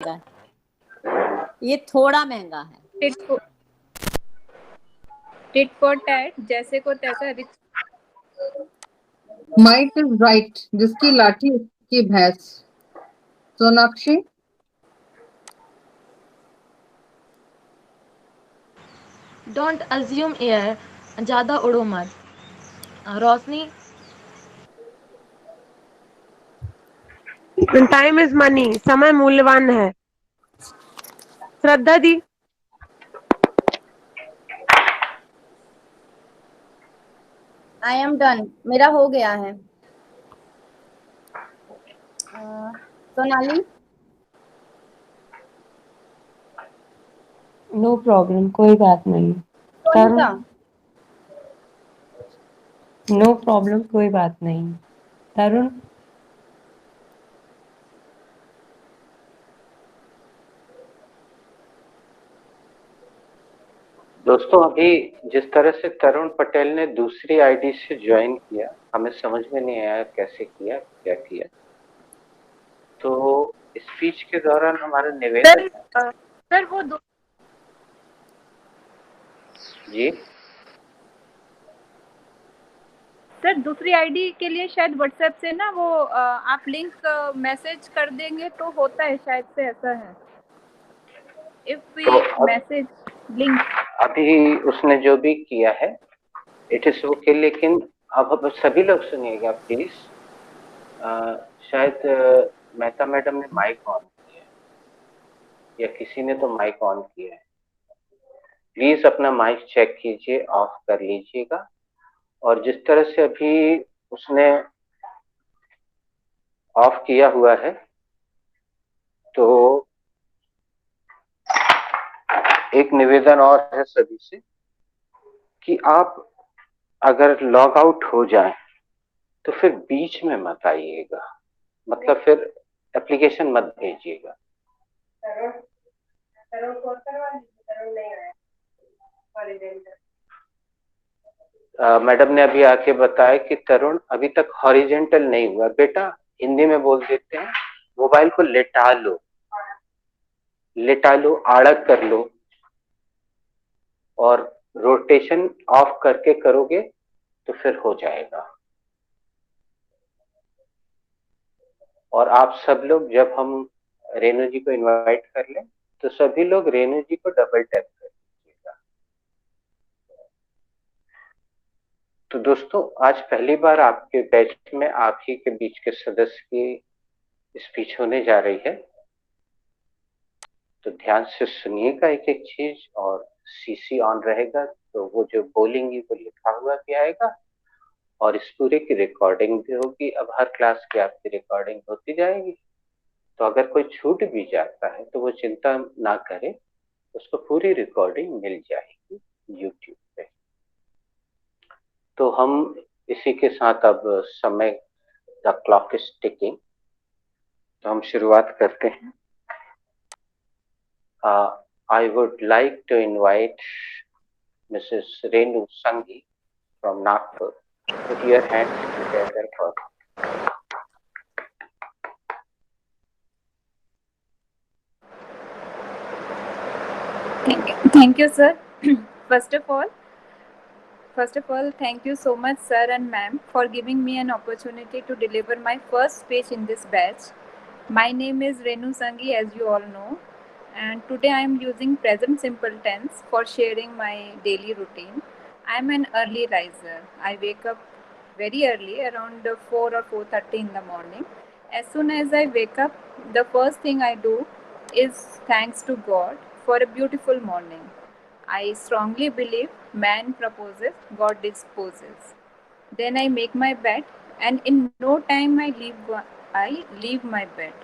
ये थोड़ा महंगा है। टिट फॉर टैट, जैसे को तैसा। माइट इज राइट, जिसकी लाठी उसकी भैंस। सोनाक्षी। डोंट अज्यूम एयर, ज्यादा उड़ो मत। रोशनी। टाइम इज मनी, समय मूल्यवान है। श्रद्धा दी। आई एम डन, मेरा हो गया है। सोनाली। नो प्रॉब्लम, कोई बात नहीं। सोनिका। नो प्रॉब्लम, कोई बात नहीं। तरुण। दोस्तों, अभी जिस तरह से तरुण पटेल ने दूसरी आईडी से ज्वाइन किया, हमें समझ में नहीं आया कैसे किया, क्या किया। तो स्पीच के दौरान हमारा निवेदन है सर वो दो जी। सर दूसरी आईडी के लिए शायद व्हाट्सएप से ना वो आप लिंक मैसेज कर देंगे तो होता है, शायद से ऐसा है। If we message link. अभी उसने जो भी किया है इट इज ओके, लेकिन अब सभी लोग सुनिएगा प्लीज। शायद मेहता मैडम ने माइक ऑन किया है या किसी ने तो माइक ऑन किया है। प्लीज अपना माइक चेक कीजिए, ऑफ कर लीजिएगा। और जिस तरह से अभी उसने ऑफ किया हुआ है, तो एक निवेदन और है सभी से कि आप अगर लॉग आउट हो जाए तो फिर बीच में मत आइएगा, मतलब फिर एप्लीकेशन मत भेजिएगा। मैडम ने अभी आके बताया कि तरुण अभी तक हॉरिजेंटल नहीं हुआ। बेटा हिंदी में बोल देते हैं, मोबाइल को लेटा लो, लेटा लो, आड़ा कर लो, और रोटेशन ऑफ करके करोगे तो फिर हो जाएगा। और आप सब लोग, जब हम रेणु जी को इनवाइट कर लें तो सभी लोग रेणु जी को डबल टैप कर दीजिएगा। तो दोस्तों, आज पहली बार आपके बैच में आप ही के बीच के सदस्य की स्पीच होने जा रही है, तो ध्यान से सुनिएगा एक एक चीज। और सीसी ऑन रहेगा तो वो जो बोलेंगी वो लिखा हुआ भी आएगा और इस पूरे की रिकॉर्डिंग भी होगी। अब हर क्लास की आपकी रिकॉर्डिंग होती जाएगी, तो अगर कोई छूट भी जाता है तो वो चिंता ना करे, उसको पूरी रिकॉर्डिंग मिल जाएगी यूट्यूब पे। तो हम इसी के साथ अब समय, द क्लॉक इज टिकिंग, तो हम शुरुआत करते हैं। I would like to invite Mrs. Renu Sanghi from Nagpur. Put your hands together for her. Thank you, sir. First of all, thank you so much, sir and ma'am, for giving me an opportunity to deliver my first speech in this batch. My name is Renu Sanghi, as you all know, and today I am using present simple tense for sharing my daily routine. I am an early riser. I wake up very early, around 4 or 4:30 in the morning. As soon as I wake up, the first thing I do is thanks to God for a beautiful morning. I strongly believe man proposes, God disposes. Then I make my bed, and in no time I leave my bed.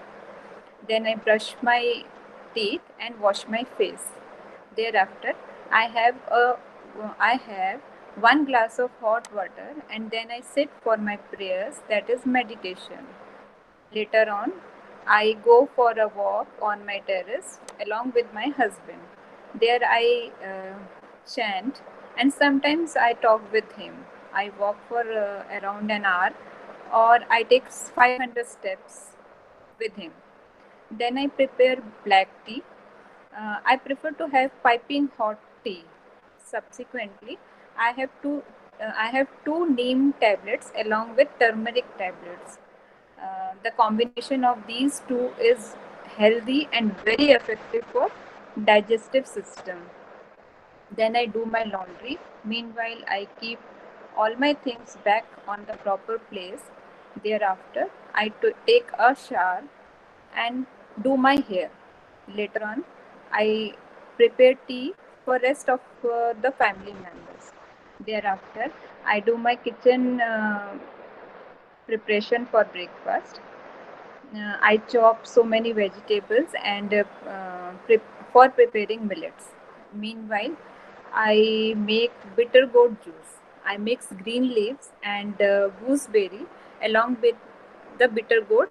Then I brush my teeth and wash my face. Thereafter, I have one glass of hot water, and then I sit for my prayers, that is meditation. Later on, I go for a walk on my terrace along with my husband. There I chant, and sometimes I talk with him. I walk for around an hour, or I take 500 steps with him. Then I prepare black tea. I prefer to have piping hot tea. Subsequently, I have two neem tablets along with turmeric tablets. The combination of these two is healthy and very effective for digestive system. Then I do my laundry. Meanwhile, I keep all my things back on the proper place. Thereafter, take a shower and do my hair. Later on, I prepare tea for rest of the family members. Thereafter, I do my kitchen preparation for breakfast. I chop so many vegetables and for preparing millets. Meanwhile, I make bitter gourd juice. I mix green leaves and gooseberry along with the bitter gourd.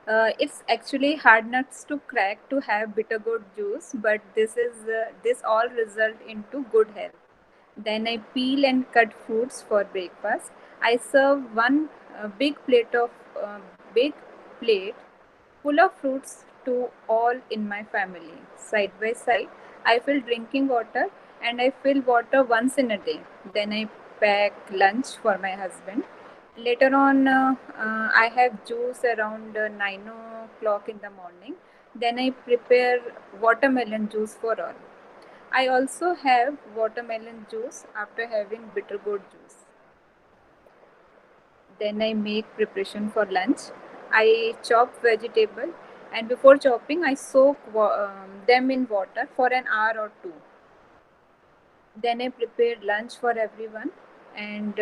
It's actually hard nuts to crack to have bitter gourd juice, but this all result into good health. Then I peel and cut fruits for breakfast. I serve one big plate of big plate full of fruits to all in my family. Side by side, I fill drinking water and I fill water once in a day. Then I pack lunch for my husband. Later on, I have juice around 9 o'clock in the morning. Then I prepare watermelon juice for all. I also have watermelon juice after having bitter gourd juice. Then I make preparation for lunch. I chop vegetable and before chopping I soak them in water for an hour or two. Then I prepare lunch for everyone and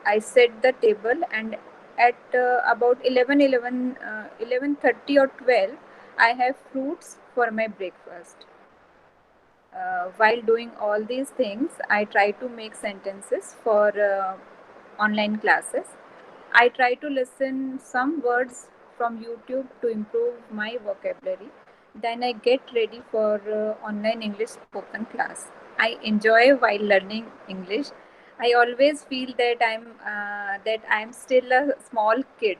I set the table and at about 11:30 or 12 I have fruits for my breakfast. While doing all these things, I try to make sentences for online classes. I try to listen some words from YouTube to improve my vocabulary. Then I get ready for online English spoken class. I enjoy while learning English. I always feel that I'm still a small kid.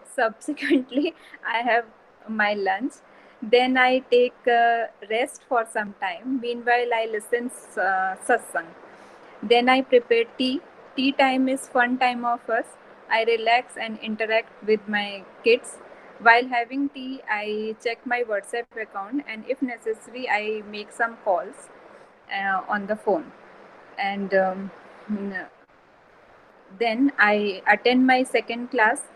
Subsequently, I have my lunch. Then I take rest for some time. Meanwhile, I listen satsang. Then I prepare tea. Tea time is fun time of us. I relax and interact with my kids. While having tea, I check my WhatsApp account and if necessary, I make some calls on the phone. And then I attend my second class.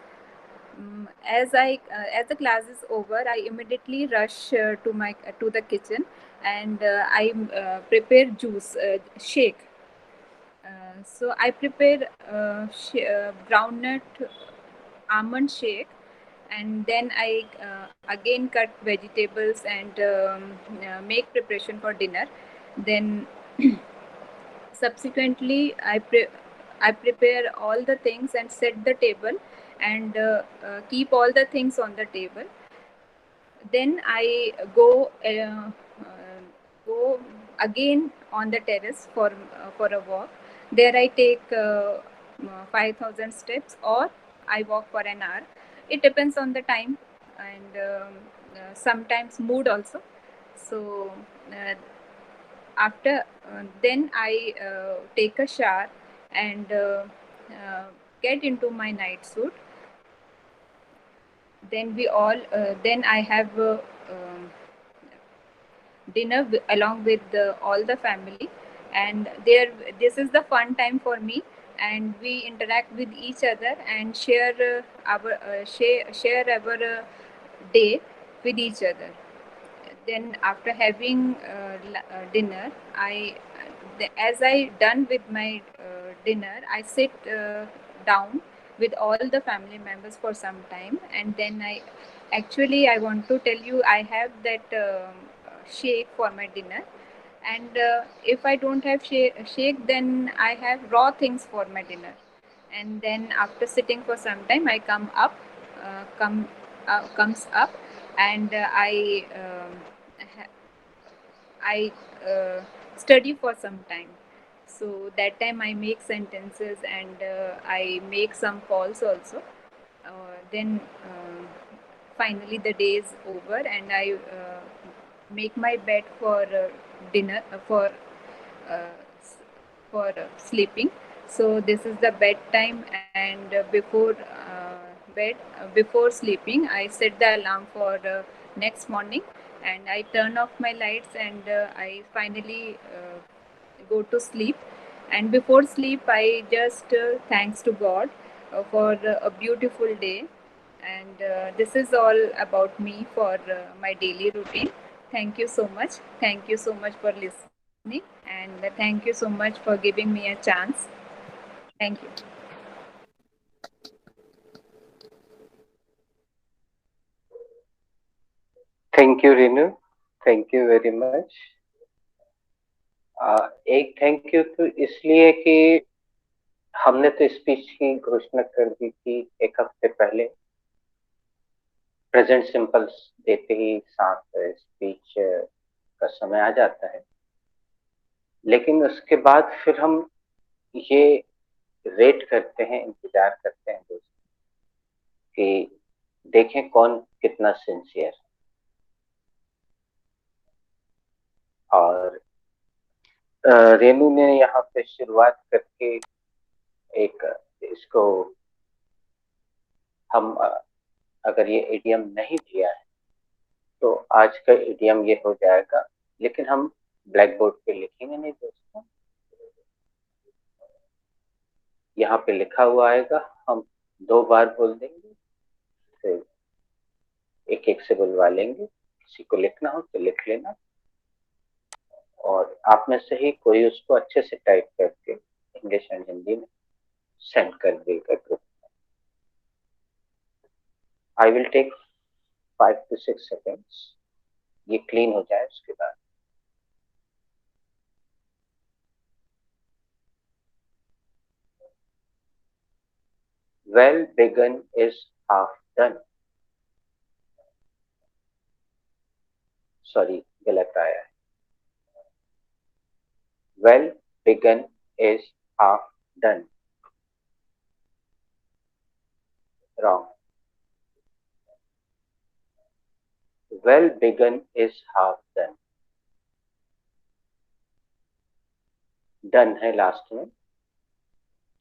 As the class is over, I immediately rush to the kitchen and I prepare juice shake. So I prepare groundnut almond shake, and then I again cut vegetables and make preparation for dinner. Then subsequently, I prepare all the things and set the table and keep all the things on the table. Then I go again on the terrace for a walk. There I take 5,000 steps or I walk for an hour. It depends on the time and sometimes mood also. So after then I take a shower and get into my night suit. Then then I have dinner along with all the family, and this is the fun time for me, and we interact with each other and share our day with each other. Then after having dinner, as I done with my dinner, I sit down with all the family members for some time, and then I want to tell you I have that shake for my dinner, and if I don't have shake, then I have raw things for my dinner, and then after sitting for some time, I comes up, and I study for some time. So that time I make sentences and I make some calls also. Then finally the day is over and I make my bed for dinner uh, sleeping. So this is the bedtime, and before sleeping I set the alarm for next morning, and I turn off my lights, and I finally go to sleep. And before sleep I just thanks to God for a beautiful day. And this is all about me for my daily routine. Thank you so much. Thank you so much for listening, and thank you so much for giving me a chance. Thank you. Thank you Renu, thank you very much. एक thank you तो इसलिए कि हमने तो speech की घोषणा कर दी थी एक हफ्ते पहले, प्रेजेंट सिंपल देते ही साथ स्पीच का समय आ जाता है, लेकिन उसके बाद फिर हम ये वेट करते हैं, इंतजार करते हैं दोस्त कि देखें कौन कितना सिंसियर है। और रेनू ने यहाँ पे शुरुआत करके एक इसको हम अगर ये इडियम नहीं दिया है तो आज का इडियम ये हो जाएगा, लेकिन हम ब्लैक बोर्ड पे लिखेंगे नहीं दोस्तों, यहाँ पे लिखा हुआ आएगा, हम 2 बार बोल देंगे, फिर एक एक से बुलवा लेंगे, किसी को लिखना हो तो लिख लेना, और आप में से ही कोई उसको अच्छे से टाइप करके इंग्लिश एंड हिंदी में सेंड कर देगा ग्रुप में। I will take 5 to 6 seconds, ये क्लीन हो जाए उसके बाद। Well begun is half done. Sorry गलत आया है। Well begun is half done. Wrong. Well begun is half done. Done है लास्ट में,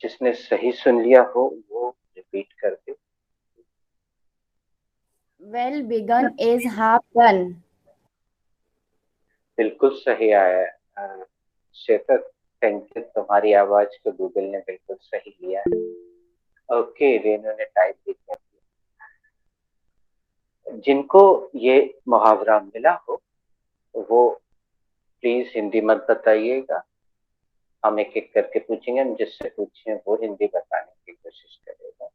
जिसने सही सुन लिया हो वो रिपीट कर दे। Well begun is half done. बिल्कुल सही आया है श्वेता, थैंक यू, तुम्हारी आवाज को गूगल ने बिल्कुल सही लिया है। ओके, रेनू ने टाइप भी कर दिया। जिनको ये मुहावरा मिला हो वो प्लीज हिंदी मत बताइएगा, हम एक एक करके पूछेंगे, हम जिससे पूछे वो हिंदी बताने की कोशिश करेगा।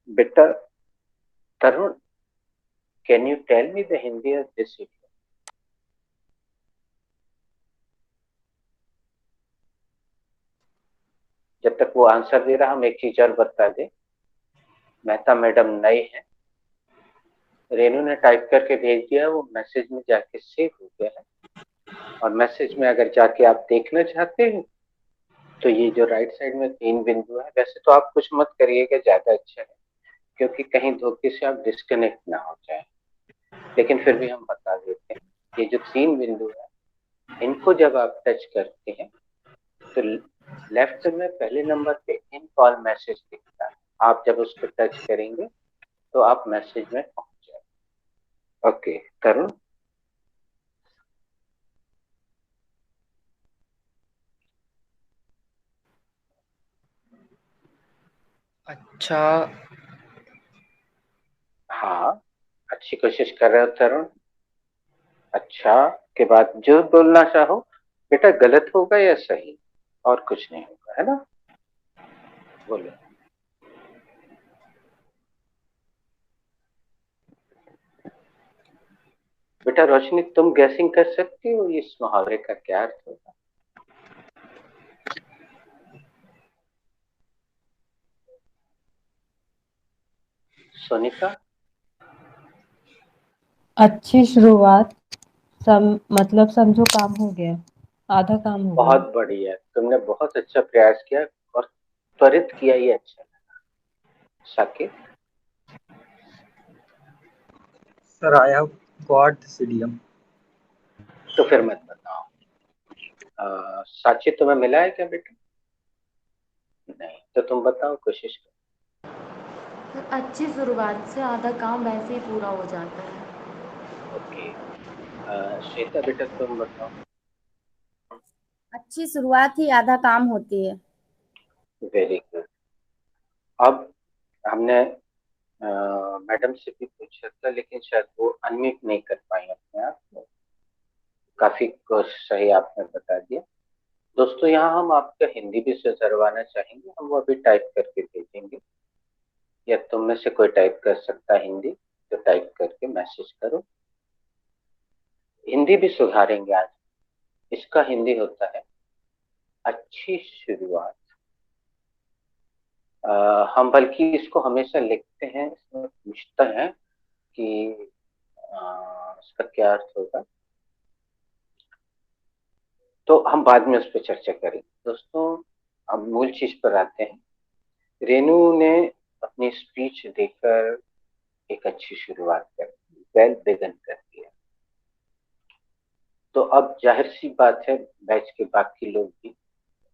बेटा Tarun, can you tell me the Hindi of this idiom? जब तक वो आंसर दे रहा हम एक चीज और बता दें, मेहता मैडम नए हैं, रेनू ने टाइप करके भेज दिया, वो मैसेज में जाके सेव हो गया है, और मैसेज में अगर जाके आप देखना चाहते हैं तो ये जो राइट साइड में 3 बिंदु है, वैसे तो आप कुछ मत करिएगा, ज्यादा अच्छा है, क्योंकि कहीं धोखे से आप डिस्कनेक्ट ना हो जाए, लेकिन फिर भी हम बता देते हैं, ये जो 3 बिंदु है इनको जब आप टच करते हैं तो लेफ्ट में पहले नंबर पे इन कॉल मैसेज दिखता है, आप जब उसको टच करेंगे तो आप मैसेज में पहुंच जाए। ओके तरुण। अच्छा, हाँ, अच्छी कोशिश कर रहे हो तरुण। अच्छा के बाद जो बोलना चाहो बेटा, गलत होगा या सही, और कुछ नहीं होगा, है ना? बोलो। बेटा रोशनी, तुम गैसिंग कर सकती हो इस मुहावरे का क्या अर्थ होगा? सोनिका? अच्छी शुरुआत, मतलब समझो काम हो गया, आधा काम हो गया। बहुत बढ़िया, तुमने बहुत अच्छा प्रयास किया और त्वरित किया, ये अच्छा लगा। Saqib? Sir, I have got this idiom. तो फिर मत बताओ। साक्षी तुम्हें मिला है क्या बेटा? नहीं, तो तुम बताओ, कोशिश करो। तो अच्छी शुरुआत से आधा काम वैसे ही पूरा हो जाता है। ओके, श्वेता बेटा तुम बताओ। अच्छी शुरुआत ही आधा काम होती है। Very good. अब हमने मैडम से भी पूछा था, लेकिन शायद वो अनम्यूट नहीं कर पाई अपने आप को। काफी सही आपने बता दिया। दोस्तों, यहाँ हम आपका हिंदी भी सुधरवाना चाहेंगे, हम वो अभी टाइप करके भेजेंगे, या तुम में से कोई टाइप कर सकता है हिंदी, तो टाइप करके मैसेज करो। हिंदी भी सुधारेंगे आज। इसका हिंदी होता है अच्छी शुरुआत। हम बल्कि इसको हमेशा लिखते हैं, इसमें पूछते हैं कि इसका क्या अर्थ होगा, तो हम बाद में उस पर चर्चा करेंगे। दोस्तों, अब मूल चीज पर आते हैं। रेनू ने अपनी स्पीच देकर एक अच्छी शुरुआत कर दी, वेल बिगन कर दिया। तो अब जाहिर सी बात है, बैच के बाकी लोग भी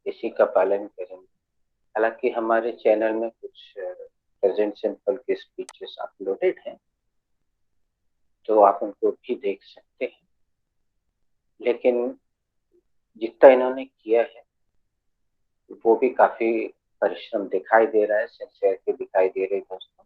इसी का पालन करेंगे। हालांकि हमारे चैनल में कुछ प्रेजेंट सिंपल के स्पीचेस अपलोडेड हैं, तो आप उनको भी देख सकते हैं, लेकिन जितना इन्होंने किया है वो भी काफी परिश्रम दिखाई दे रहा है, सिंसियरिटी दिखाई दे रही है दोस्तों।